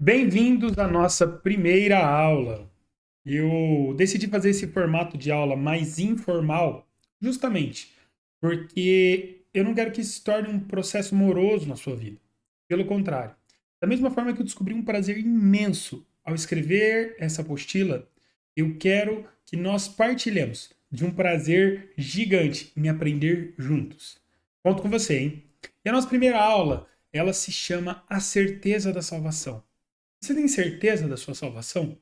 Bem-vindos à nossa primeira aula. Eu decidi fazer esse formato de aula mais informal, justamente porque eu não quero que isso se torne um processo moroso na sua vida. Pelo contrário, da mesma forma que eu descobri um prazer imenso ao escrever essa apostila, eu quero que nós partilhemos de um prazer gigante em aprender juntos. Conto com você, hein? E a nossa primeira aula, ela se chama A Certeza da Salvação. Você tem certeza da sua salvação?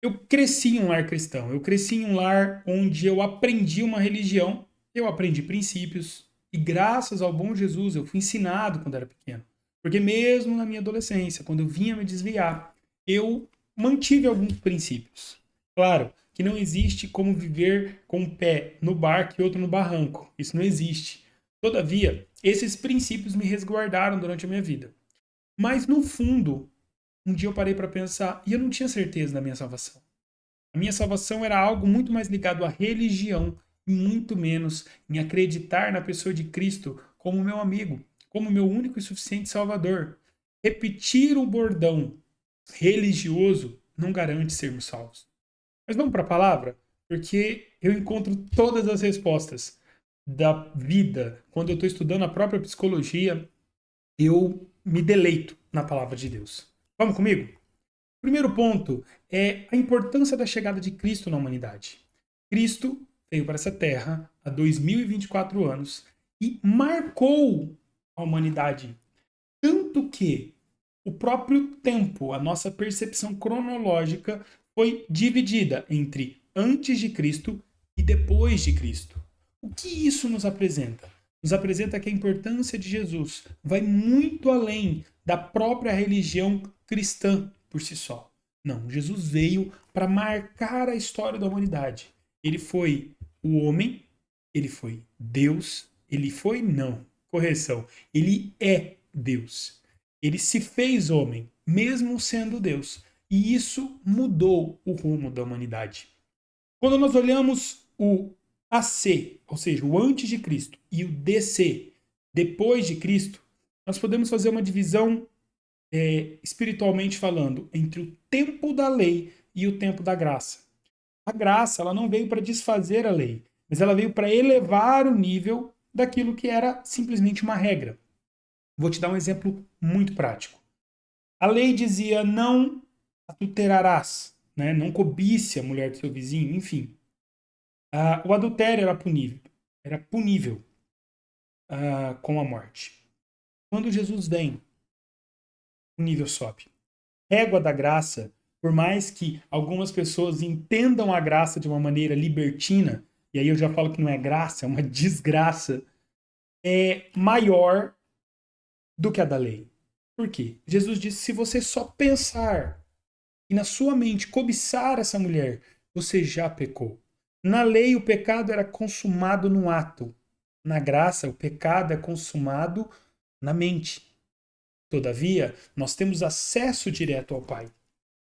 Eu cresci em um lar cristão, eu cresci em um lar onde eu aprendi uma religião, eu aprendi princípios, e graças ao bom Jesus eu fui ensinado quando era pequeno. Porque mesmo na minha adolescência, quando eu vinha me desviar, eu mantive alguns princípios. Claro que não existe como viver com um pé no barco e outro no barranco. Isso não existe. Todavia, esses princípios me resguardaram durante a minha vida. Mas no fundo, um dia eu parei para pensar e eu não tinha certeza da minha salvação. A minha salvação era algo muito mais ligado à religião e muito menos em acreditar na pessoa de Cristo como meu amigo, como meu único e suficiente Salvador. Repetir o bordão religioso não garante sermos salvos. Mas vamos para a palavra? Porque eu encontro todas as respostas da vida quando eu estou estudando a própria psicologia. Eu me deleito na palavra de Deus. Vamos comigo? Primeiro ponto é a importância da chegada de Cristo na humanidade. Cristo veio para essa terra há 2024 anos e marcou a humanidade. Tanto que o próprio tempo, a nossa percepção cronológica, foi dividida entre antes de Cristo e depois de Cristo. O que isso nos apresenta? Nos apresenta que a importância de Jesus vai muito além da própria religião cristã por si só. Não, Jesus veio para marcar a história da humanidade. Ele foi o homem, ele foi Deus, ele foi não, correção, ele é Deus. Ele se fez homem, mesmo sendo Deus. E isso mudou o rumo da humanidade. Quando nós olhamos o AC, ou seja, o antes de Cristo, e o DC, depois de Cristo, nós podemos fazer uma divisão espiritualmente falando entre o tempo da lei e o tempo da graça. A graça ela não veio para desfazer a lei, mas ela veio para elevar o nível daquilo que era simplesmente uma regra. Vou te dar um exemplo muito prático. A lei dizia não adulterarás, né? Não cobice a mulher do seu vizinho, enfim. O adultério era punível com a morte. Quando Jesus vem, o nível sobe. Régua da graça, por mais que algumas pessoas entendam a graça de uma maneira libertina, e aí eu já falo que não é graça, é uma desgraça, é maior do que a da lei. Por quê? Jesus disse: se você só pensar e na sua mente cobiçar essa mulher, você já pecou. Na lei, o pecado era consumado no ato. Na graça, o pecado é consumado na mente. Todavia, nós temos acesso direto ao Pai.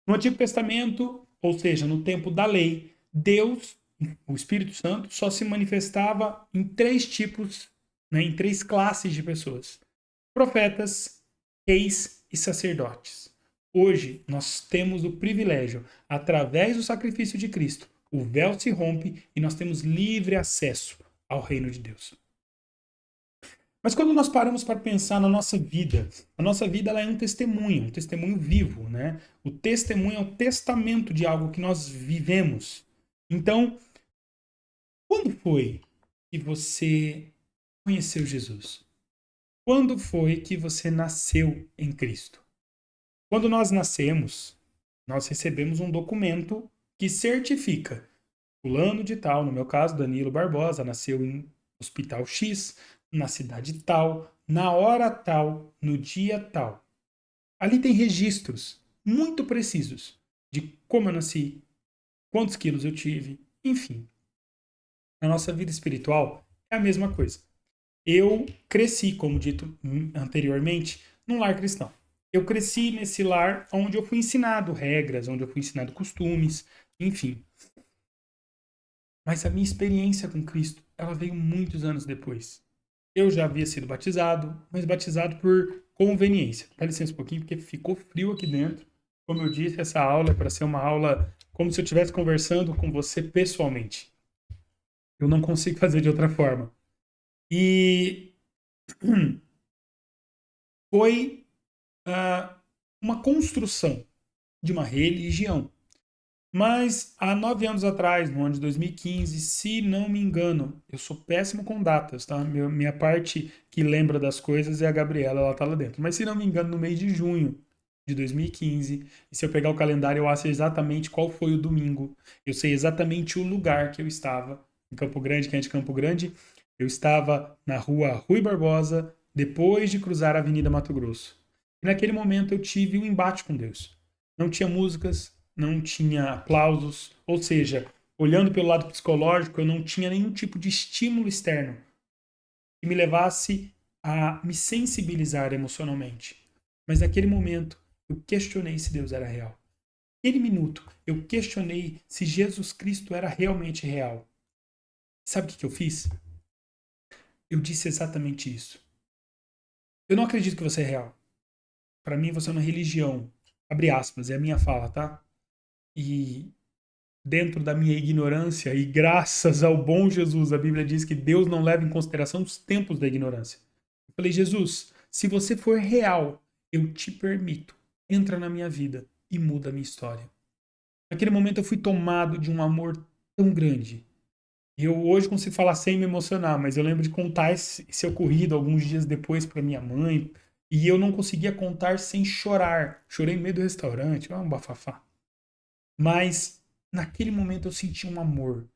No Antigo Testamento, ou seja, no tempo da lei, Deus, o Espírito Santo, só se manifestava em três tipos, né, em três classes de pessoas: profetas, reis e sacerdotes. Hoje, nós temos o privilégio, através do sacrifício de Cristo, o véu se rompe e nós temos livre acesso ao reino de Deus. Mas quando nós paramos para pensar na nossa vida, a nossa vida ela é um testemunho vivo, né? O testemunho é o testamento de algo que nós vivemos. Então, quando foi que você conheceu Jesus? Quando foi que você nasceu em Cristo? Quando nós nascemos, nós recebemos um documento que certifica fulano de tal, no meu caso, Danilo Barbosa, nasceu em hospital X, na cidade tal, na hora tal, no dia tal. Ali tem registros muito precisos de como eu nasci, quantos quilos eu tive, enfim. Na nossa vida espiritual é a mesma coisa. Eu cresci, como dito anteriormente, num lar cristão. Eu cresci nesse lar onde eu fui ensinado regras, onde eu fui ensinado costumes, enfim. Mas a minha experiência com Cristo, ela veio muitos anos depois. Eu já havia sido batizado, mas batizado por conveniência. Dá licença um pouquinho, porque ficou frio aqui dentro. Como eu disse, essa aula é para ser uma aula como se eu estivesse conversando com você pessoalmente. Eu não consigo fazer de outra forma. E foi uma construção de uma religião. Mas há 9 anos atrás, no ano de 2015, se não me engano, eu sou péssimo com datas, tá? Minha parte que lembra das coisas é a Gabriela, ela tá lá dentro. Mas se não me engano, no mês de junho de 2015, e se eu pegar o calendário, eu acho exatamente qual foi o domingo. Eu sei exatamente o lugar que eu estava, em Campo Grande, quem é de Campo Grande. Eu estava na rua Rui Barbosa, depois de cruzar a Avenida Mato Grosso. E naquele momento eu tive um embate com Deus. Não tinha músicas, não tinha aplausos, ou seja, olhando pelo lado psicológico, eu não tinha nenhum tipo de estímulo externo que me levasse a me sensibilizar emocionalmente. Mas naquele momento, eu questionei se Deus era real. Naquele minuto, eu questionei se Jesus Cristo era realmente real. Sabe o que eu fiz? Eu disse exatamente isso. Eu não acredito que você é real. Para mim, você é uma religião. Abre aspas, é a minha fala, tá? E dentro da minha ignorância, e graças ao bom Jesus, a Bíblia diz que Deus não leva em consideração os tempos da ignorância. Eu falei, Jesus, se você for real, eu te permito, entra na minha vida e muda a minha história. Naquele momento eu fui tomado de um amor tão grande. Eu hoje consigo falar sem me emocionar, mas eu lembro de contar esse ocorrido alguns dias depois para minha mãe, e eu não conseguia contar sem chorar. Chorei no meio do restaurante, um bafafá. Mas naquele momento eu senti um amor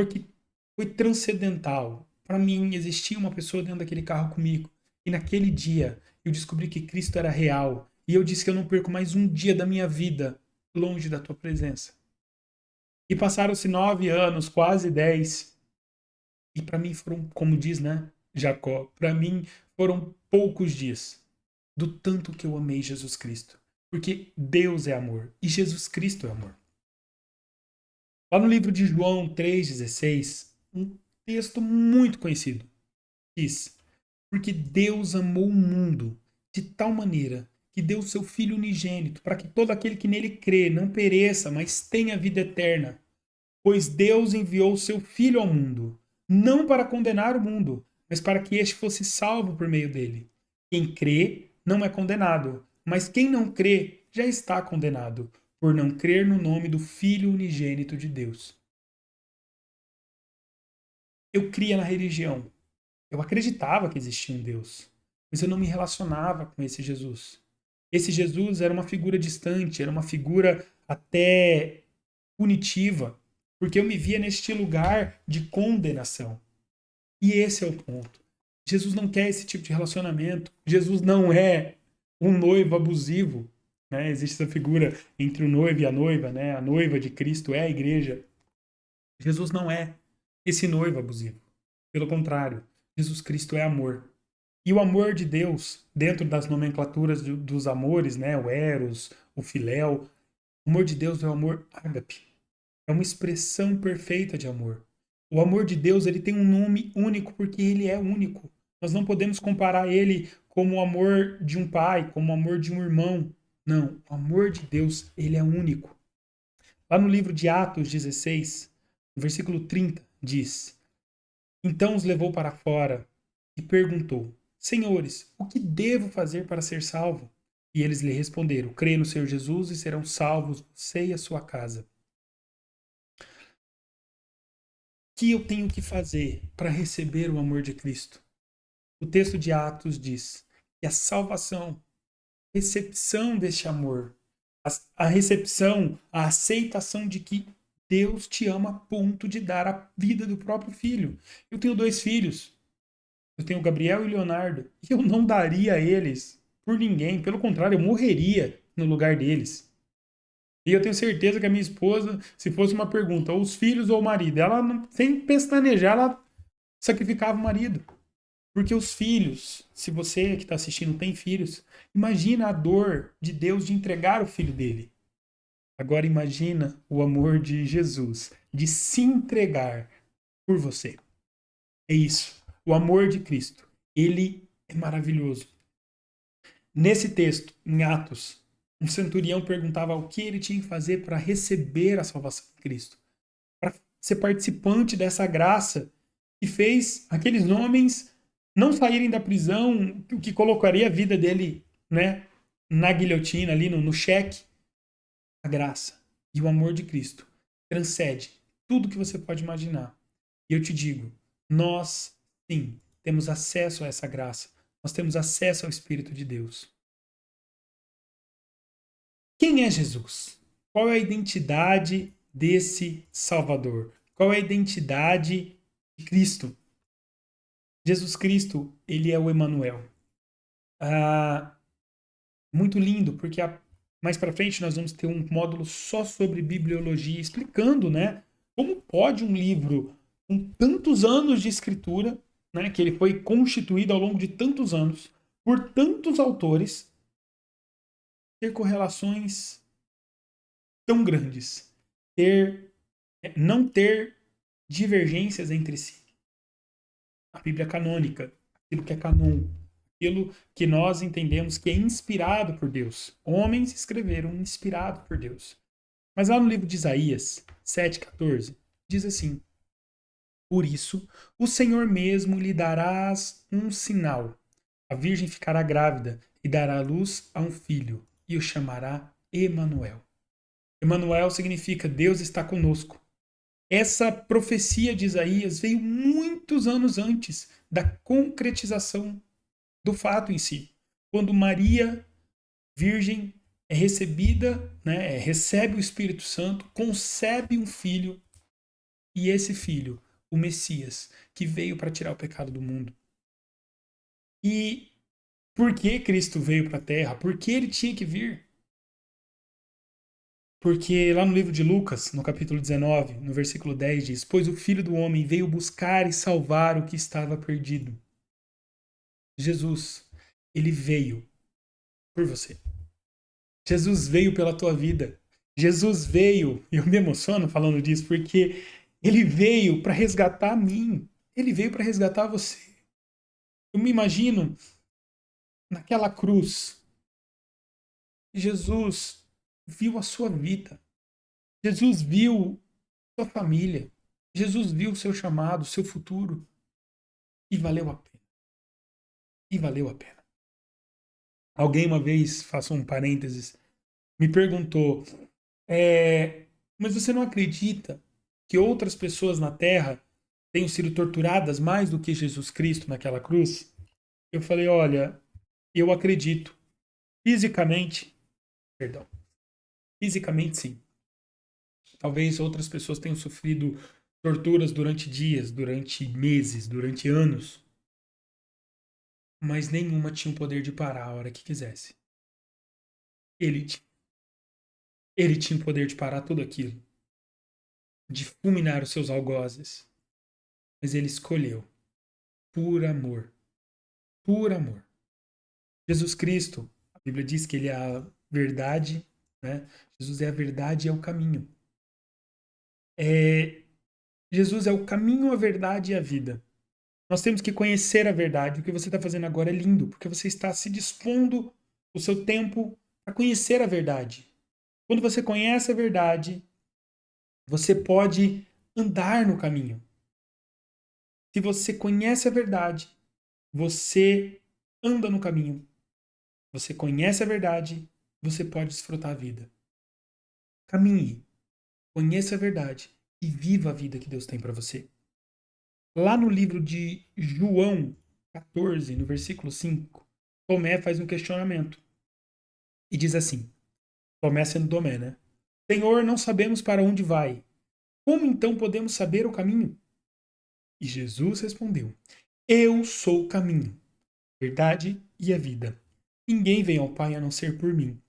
que foi transcendental. Para mim existia uma pessoa dentro daquele carro comigo. E naquele dia eu descobri que Cristo era real. E eu disse que eu não perco mais um dia da minha vida longe da tua presença. E passaram-se 9 anos, quase 10. E para mim foram, como diz, né, Jacó, para mim foram poucos dias do tanto que eu amei Jesus Cristo. Porque Deus é amor e Jesus Cristo é amor. Lá no livro de João 3,16, um texto muito conhecido, diz: Porque Deus amou o mundo de tal maneira que deu o seu Filho unigênito, para que todo aquele que nele crê não pereça, mas tenha vida eterna. Pois Deus enviou o seu Filho ao mundo, não para condenar o mundo, mas para que este fosse salvo por meio dele. Quem crê não é condenado, mas quem não crê já está condenado, por não crer no nome do Filho unigênito de Deus. Eu cria na religião. Eu acreditava que existia um Deus, mas eu não me relacionava com esse Jesus. Esse Jesus era uma figura distante, era uma figura até punitiva, porque eu me via neste lugar de condenação. E esse é o ponto. Jesus não quer esse tipo de relacionamento. Jesus não é um noivo abusivo. Né? Existe essa figura entre o noivo e a noiva, né? A noiva de Cristo é a igreja. Jesus não é esse noivo abusivo. Pelo contrário, Jesus Cristo é amor. E o amor de Deus, dentro das nomenclaturas dos amores, né? O eros, o filéu, o amor de Deus é o amor ágape. É uma expressão perfeita de amor. O amor de Deus, ele tem um nome único porque ele é único. Nós não podemos comparar ele como o amor de um pai, como o amor de um irmão. Não, o amor de Deus, ele é único. Lá no livro de Atos 16, no versículo 30, diz: Então os levou para fora e perguntou: Senhores, o que devo fazer para ser salvo? E eles lhe responderam: Crê no Senhor Jesus e serão salvos você e a sua casa. O que eu tenho que fazer para receber o amor de Cristo? O texto de Atos diz que a salvação, a recepção deste amor, a recepção, a aceitação de que Deus te ama a ponto de dar a vida do próprio filho. Eu tenho 2 filhos. Eu tenho o Gabriel e o Leonardo. E eu não daria a eles por ninguém. Pelo contrário, eu morreria no lugar deles. E eu tenho certeza que a minha esposa, se fosse uma pergunta, ou os filhos ou o marido, ela, sem pestanejar, ela sacrificava o marido. Porque os filhos, se você que está assistindo tem filhos, imagina a dor de Deus de entregar o filho dele. Agora imagina o amor de Jesus, de se entregar por você. É isso. O amor de Cristo. Ele é maravilhoso. Nesse texto, em Atos, um centurião perguntava o que ele tinha que fazer para receber a salvação de Cristo, para ser participante dessa graça que fez aqueles homens não saírem da prisão, o que colocaria a vida dele, né, na guilhotina, ali no cheque. A graça e o amor de Cristo transcende tudo que você pode imaginar. E eu te digo, nós, sim, temos acesso a essa graça. Nós temos acesso ao Espírito de Deus. Quem é Jesus? Qual é a identidade desse Salvador? Qual é a identidade de Cristo? Jesus Cristo, ele é o Emanuel. Muito lindo, porque mais para frente nós vamos ter um módulo só sobre bibliologia, explicando, né, como pode um livro com tantos anos de escritura, né, que ele foi constituído ao longo de tantos anos, por tantos autores, ter correlações tão grandes, não ter divergências entre si. A Bíblia canônica, aquilo que é canon, aquilo que nós entendemos que é inspirado por Deus. Homens escreveram inspirado por Deus. Mas lá no livro de Isaías 7,14, diz assim: por isso, o Senhor mesmo lhe darás um sinal. A virgem ficará grávida e dará luz a um filho, e o chamará Emanuel. Emanuel significa Deus está conosco. Essa profecia de Isaías veio muitos anos antes da concretização do fato em si. Quando Maria, virgem, é recebida, né, recebe o Espírito Santo, concebe um filho, e esse filho, o Messias, que veio para tirar o pecado do mundo. E por que Cristo veio para a Terra? Por que ele tinha que vir? Porque lá no livro de Lucas, no capítulo 19, no versículo 10, diz: pois o Filho do Homem veio buscar e salvar o que estava perdido. Jesus, ele veio por você. Jesus veio pela tua vida. Jesus veio, e eu me emociono falando disso, porque ele veio para resgatar a mim. Ele veio para resgatar você. Eu me imagino naquela cruz. Jesus viu a sua vida. Jesus viu sua família. Jesus viu o seu chamado, o seu futuro. E valeu a pena. E valeu a pena. Alguém uma vez, faço um parênteses, me perguntou: mas você não acredita que outras pessoas na Terra tenham sido torturadas mais do que Jesus Cristo naquela cruz? Eu falei: olha, eu acredito. Fisicamente, perdão. Fisicamente, sim. Talvez outras pessoas tenham sofrido torturas durante dias, durante meses, durante anos. Mas nenhuma tinha o poder de parar a hora que quisesse. Ele tinha o poder de parar tudo aquilo, de fulminar os seus algozes. Mas ele escolheu, por amor. Por amor. Jesus Cristo, a Bíblia diz que ele é a verdade, né? Jesus é a verdade e é o caminho. Jesus é o caminho, a verdade e a vida. Nós temos que conhecer a verdade. O que você está fazendo agora é lindo, porque você está se dispondo o seu tempo a conhecer a verdade. Quando você conhece a verdade, você pode andar no caminho. Se você conhece a verdade, você anda no caminho. Você conhece a verdade, você pode desfrutar a vida. Caminhe, conheça a verdade e viva a vida que Deus tem para você. Lá no livro de João 14, no versículo 5, Tomé faz um questionamento. E diz assim, Tomé sendo Tomé, né? Senhor, não sabemos para onde vai. Como então podemos saber o caminho? E Jesus respondeu, eu sou o caminho, a verdade e a vida. Ninguém vem ao Pai a não ser por mim.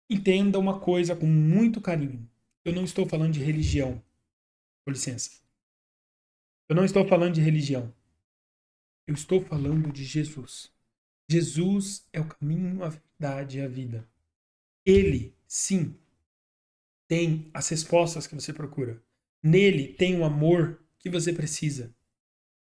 Entenda uma coisa com muito carinho. Eu não estou falando de religião. Com licença. Eu não estou falando de religião. Eu estou falando de Jesus. Jesus é o caminho, a verdade e a vida. Ele, sim, tem as respostas que você procura. Nele tem o amor que você precisa.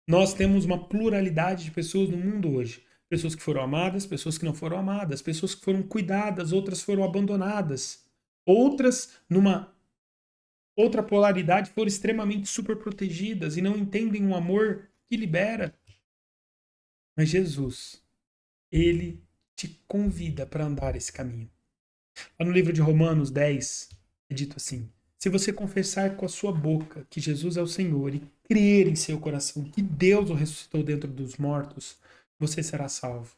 Nós temos uma pluralidade de pessoas no mundo hoje. Pessoas que foram amadas, pessoas que não foram amadas, pessoas que foram cuidadas, outras foram abandonadas. Outras, numa outra polaridade, foram extremamente superprotegidas e não entendem um amor que libera. Mas Jesus, ele te convida para andar esse caminho. Lá no livro de Romanos 10, é dito assim: se você confessar com a sua boca que Jesus é o Senhor e crer em seu coração que Deus o ressuscitou dentre dos mortos, você será salvo.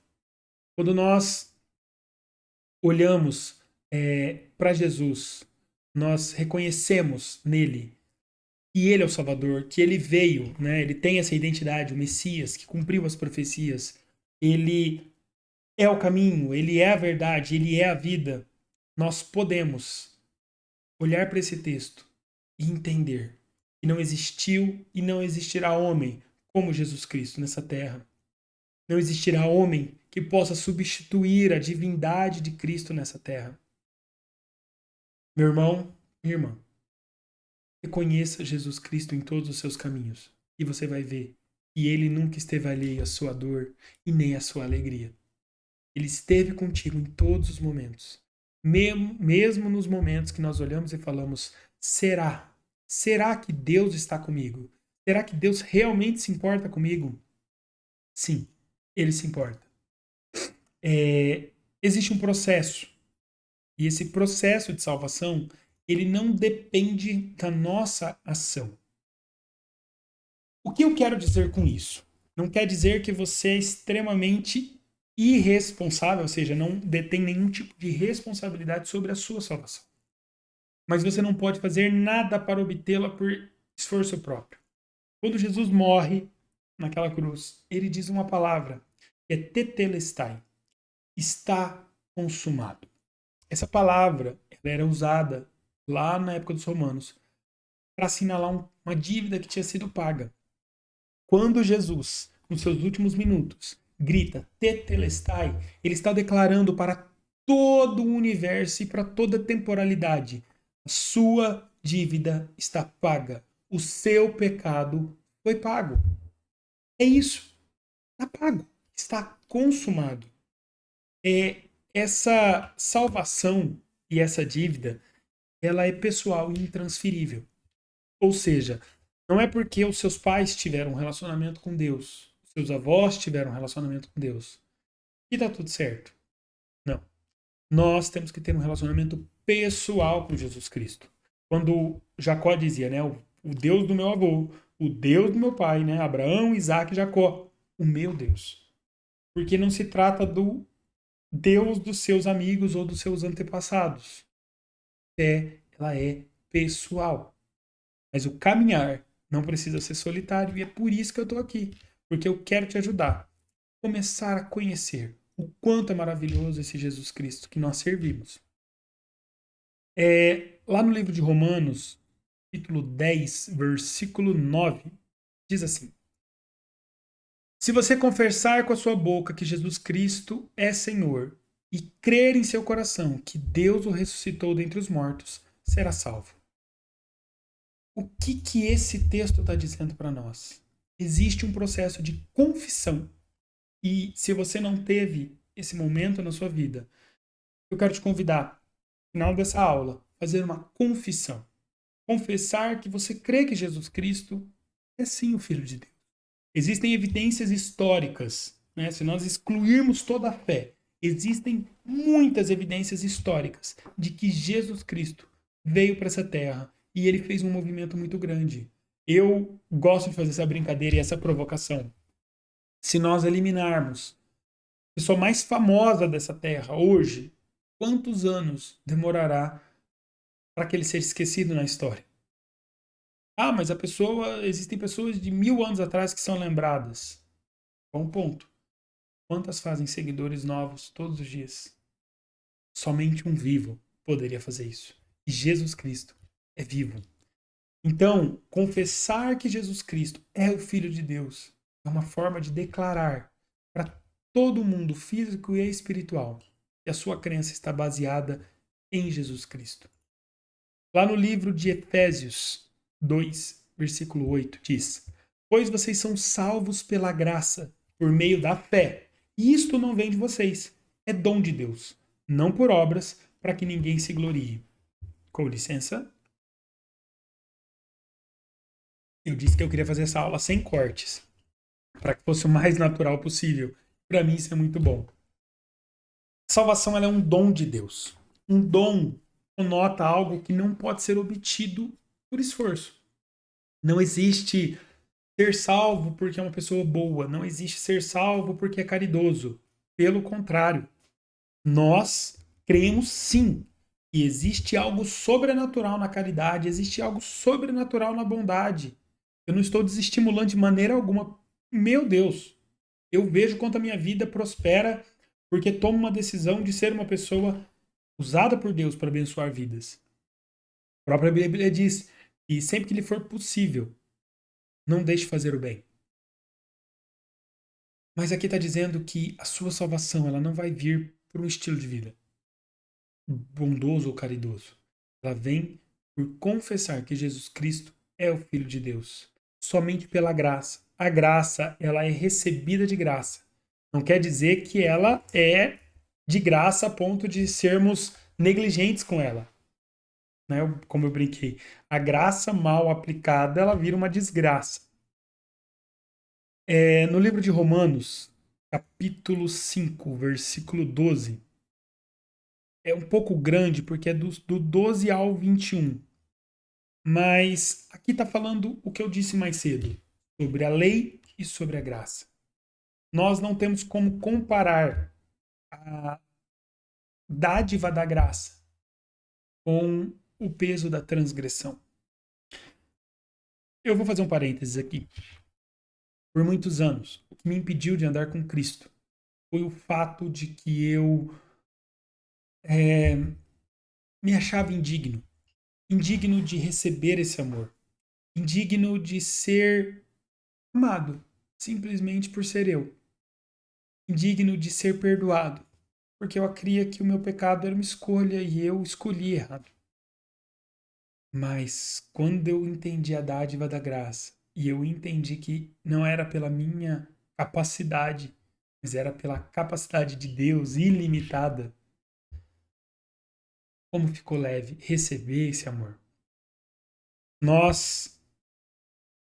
Quando nós olhamos para Jesus, nós reconhecemos nele que ele é o Salvador, que ele veio, né? Ele tem essa identidade, o Messias, que cumpriu as profecias, ele é o caminho, ele é a verdade, ele é a vida. Nós podemos olhar para esse texto e entender que não existiu e não existirá homem como Jesus Cristo nessa terra. Não existirá homem que possa substituir a divindade de Cristo nessa terra. Meu irmão, minha irmã, reconheça Jesus Cristo em todos os seus caminhos e você vai ver que ele nunca esteve alheio à sua dor e nem à sua alegria. Ele esteve contigo em todos os momentos. Mesmo nos momentos que nós olhamos e falamos, será? Será que Deus está comigo? Será que Deus realmente se importa comigo? Sim, ele se importa. Existe um processo. E esse processo de salvação, ele não depende da nossa ação. O que eu quero dizer com isso? Não quer dizer que você é extremamente irresponsável, ou seja, não detém nenhum tipo de responsabilidade sobre a sua salvação. Mas você não pode fazer nada para obtê-la por esforço próprio. Quando Jesus morre naquela cruz, ele diz uma palavra, que é tetelestai, está consumado. Essa palavra ela era usada lá na época dos romanos para assinalar uma dívida que tinha sido paga. Quando Jesus, nos seus últimos minutos, grita tetelestai, ele está declarando para todo o universo e para toda a temporalidade: a sua dívida está paga, o seu pecado foi pago. É isso, está pago, está consumado. Essa salvação e essa dívida, ela é pessoal e intransferível. Ou seja, não é porque os seus pais tiveram um relacionamento com Deus, seus avós tiveram um relacionamento com Deus, que tá tudo certo. Não. Nós temos que ter um relacionamento pessoal com Jesus Cristo. Quando Jacó dizia, né, o Deus do meu avô, o Deus do meu pai, né, Abraão, Isaac e Jacó, o meu Deus. Porque não se trata do Deus dos seus amigos ou dos seus antepassados. Ela é pessoal. Mas o caminhar não precisa ser solitário e é por isso que eu estou aqui. Porque eu quero te ajudar a começar a conhecer o quanto é maravilhoso esse Jesus Cristo que nós servimos. Lá no livro de Romanos, capítulo 10, versículo 9, diz assim: se você confessar com a sua boca que Jesus Cristo é Senhor e crer em seu coração que Deus o ressuscitou dentre os mortos, será salvo. O que esse texto está dizendo para nós? Existe um processo de confissão. E se você não teve esse momento na sua vida, eu quero te convidar, no final dessa aula, a fazer uma confissão. Confessar que você crê que Jesus Cristo é sim o Filho de Deus. Existem evidências históricas, né? Se nós excluirmos toda a fé, existem muitas evidências históricas de que Jesus Cristo veio para essa terra e ele fez um movimento muito grande. Eu gosto de fazer essa brincadeira e essa provocação. Se nós eliminarmos a pessoa mais famosa dessa terra hoje, quantos anos demorará para que ele seja esquecido na história? Ah, mas existem pessoas de 1000 anos atrás que são lembradas. Bom ponto. Quantas fazem seguidores novos todos os dias? Somente um vivo poderia fazer isso. E Jesus Cristo é vivo. Então, confessar que Jesus Cristo é o Filho de Deus é uma forma de declarar para todo mundo, físico e espiritual, que a sua crença está baseada em Jesus Cristo. Lá no livro de Efésios 2, versículo 8, diz: pois vocês são salvos pela graça, por meio da fé. E isto não vem de vocês, é dom de Deus, não por obras, para que ninguém se glorie. Com licença. Eu disse que eu queria fazer essa aula sem cortes, para que fosse o mais natural possível. Para mim isso é muito bom. Salvação ela é um dom de Deus. Um dom conota algo que não pode ser obtido por esforço. Não existe ser salvo porque é uma pessoa boa. Não existe ser salvo porque é caridoso. Pelo contrário, nós cremos sim que existe algo sobrenatural na caridade, existe algo sobrenatural na bondade. Eu não estou desestimulando de maneira alguma. Meu Deus, eu vejo quanto a minha vida prospera porque tomo uma decisão de ser uma pessoa usada por Deus para abençoar vidas. A própria Bíblia diz que sempre que lhe for possível, não deixe fazer o bem. Mas aqui está dizendo que a sua salvação ela não vai vir por um estilo de vida bondoso ou caridoso. Ela vem por confessar que Jesus Cristo é o Filho de Deus. Somente pela graça. A graça, ela é recebida de graça. Não quer dizer que ela é de graça a ponto de sermos negligentes com ela. Né? Como eu brinquei. A graça mal aplicada, ela vira uma desgraça. No livro de Romanos, capítulo 5, versículo 12, é um pouco grande porque é do 12 ao 21. Mas aqui está falando o que eu disse mais cedo, sobre a lei e sobre a graça. Nós não temos como comparar a dádiva da graça com o peso da transgressão. Eu vou fazer um parênteses aqui. Por muitos anos, o que me impediu de andar com Cristo foi o fato de que eu me achava indigno. Indigno de receber esse amor. Indigno de ser amado, simplesmente por ser eu. Indigno de ser perdoado, porque eu cria que o meu pecado era uma escolha e eu escolhi errado. Mas quando eu entendi a dádiva da graça e eu entendi que não era pela minha capacidade, mas era pela capacidade de Deus ilimitada, como ficou leve receber esse amor. Nós,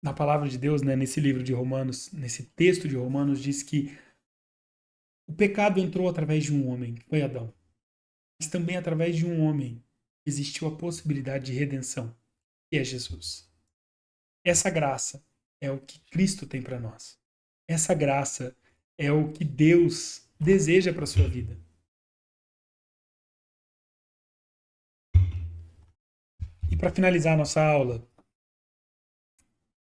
na palavra de Deus, né, nesse livro de Romanos, nesse texto de Romanos, diz que o pecado entrou através de um homem, que foi Adão. Mas também através de um homem existiu a possibilidade de redenção, que é Jesus. Essa graça é o que Cristo tem para nós. Essa graça é o que Deus deseja para a sua vida. E para finalizar a nossa aula,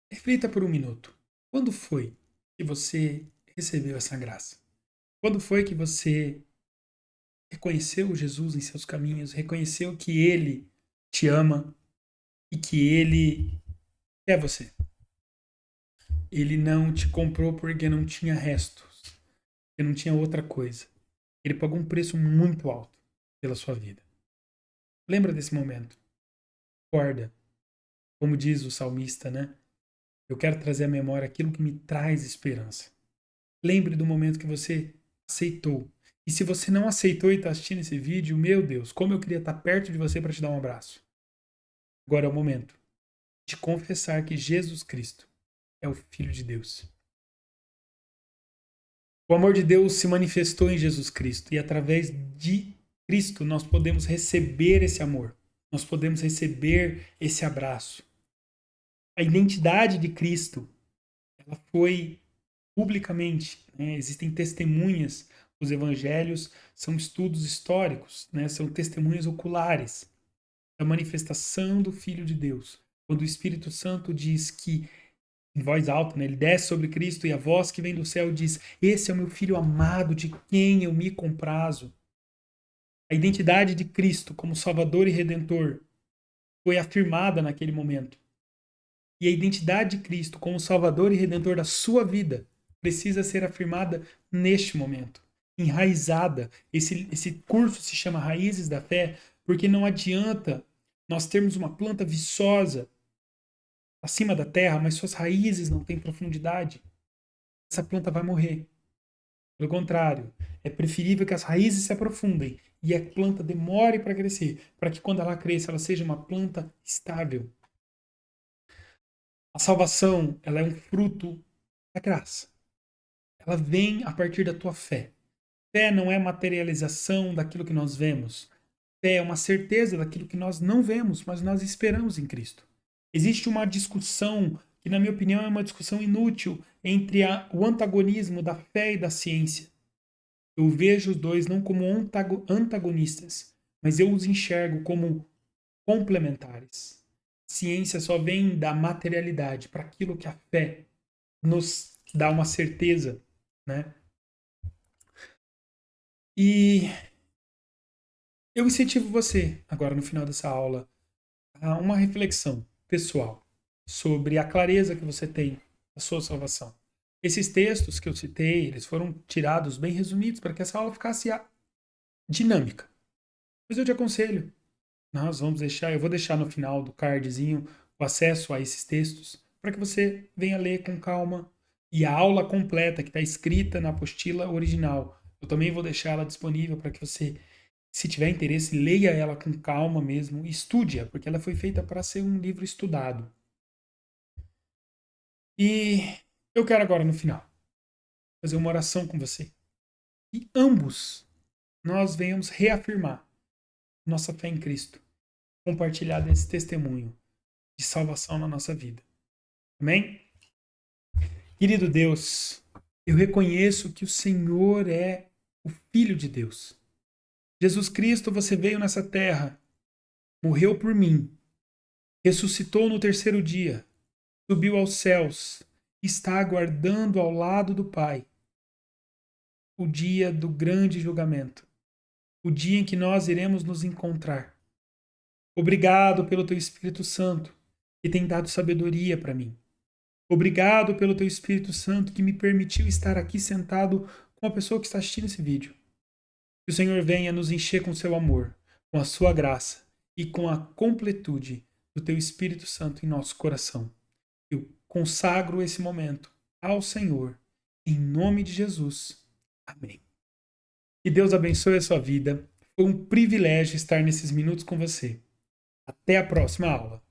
reflita por um minuto. Quando foi que você recebeu essa graça? Quando foi que você reconheceu Jesus em seus caminhos, reconheceu que Ele te ama e que Ele quer você? Ele não te comprou porque não tinha restos, porque não tinha outra coisa. Ele pagou um preço muito alto pela sua vida. Lembra desse momento? Acorda. Como diz o salmista, né? Eu quero trazer à memória aquilo que me traz esperança. Lembre do momento que você aceitou. E se você não aceitou e está assistindo esse vídeo, meu Deus, como eu queria estar perto de você para te dar um abraço. Agora é o momento de confessar que Jesus Cristo é o Filho de Deus. O amor de Deus se manifestou em Jesus Cristo e através de Cristo nós podemos receber esse amor. Nós podemos receber esse abraço. A identidade de Cristo, ela foi publicamente, né? Existem testemunhas. Os evangelhos são estudos históricos, né? São testemunhas oculares da manifestação do Filho de Deus. Quando o Espírito Santo diz que, em voz alta, né? Ele desce sobre Cristo e a voz que vem do céu diz: esse é o meu Filho amado, de quem eu me comprazo. A identidade de Cristo como Salvador e Redentor foi afirmada naquele momento. E a identidade de Cristo como Salvador e Redentor da sua vida precisa ser afirmada neste momento. Enraizada. Esse curso se chama Raízes da Fé, porque não adianta nós termos uma planta viçosa acima da terra, mas suas raízes não têm profundidade. Essa planta vai morrer. Pelo contrário, é preferível que as raízes se aprofundem e a planta demore para crescer, para que quando ela cresça, ela seja uma planta estável. A salvação, ela é um fruto da graça. Ela vem a partir da tua fé. Fé não é materialização daquilo que nós vemos. Fé é uma certeza daquilo que nós não vemos, mas nós esperamos em Cristo. Existe uma discussão, que na minha opinião é uma discussão inútil, entre o antagonismo da fé e da ciência. Eu vejo os dois não como antagonistas, mas eu os enxergo como complementares. A ciência só vem da materialidade para aquilo que a fé nos dá uma certeza, né? E eu incentivo você, agora no final dessa aula, a uma reflexão pessoal sobre a clareza que você tem da sua salvação. Esses textos que eu citei, eles foram tirados bem resumidos para que essa aula ficasse dinâmica. Mas eu te aconselho, eu vou deixar no final do cardzinho o acesso a esses textos para que você venha ler com calma e a aula completa que está escrita na apostila original. Eu também vou deixar ela disponível para que você, se tiver interesse, leia ela com calma mesmo e estude-a, porque ela foi feita para ser um livro estudado. E eu quero agora, no final, fazer uma oração com você. E ambos nós venhamos reafirmar nossa fé em Cristo, compartilhar desse testemunho de salvação na nossa vida. Amém? Querido Deus, eu reconheço que o Senhor é o Filho de Deus. Jesus Cristo, você veio nessa terra, morreu por mim, ressuscitou no terceiro dia, subiu aos céus, está aguardando ao lado do Pai o dia do grande julgamento, o dia em que nós iremos nos encontrar. Obrigado pelo teu Espírito Santo, que tem dado sabedoria para mim. Obrigado pelo teu Espírito Santo que me permitiu estar aqui sentado com a pessoa que está assistindo esse vídeo. Que o Senhor venha nos encher com seu amor, com a sua graça e com a completude do teu Espírito Santo em nosso coração. Eu consagro esse momento ao Senhor, em nome de Jesus. Amém. Que Deus abençoe a sua vida. Foi um privilégio estar nesses minutos com você. Até a próxima aula.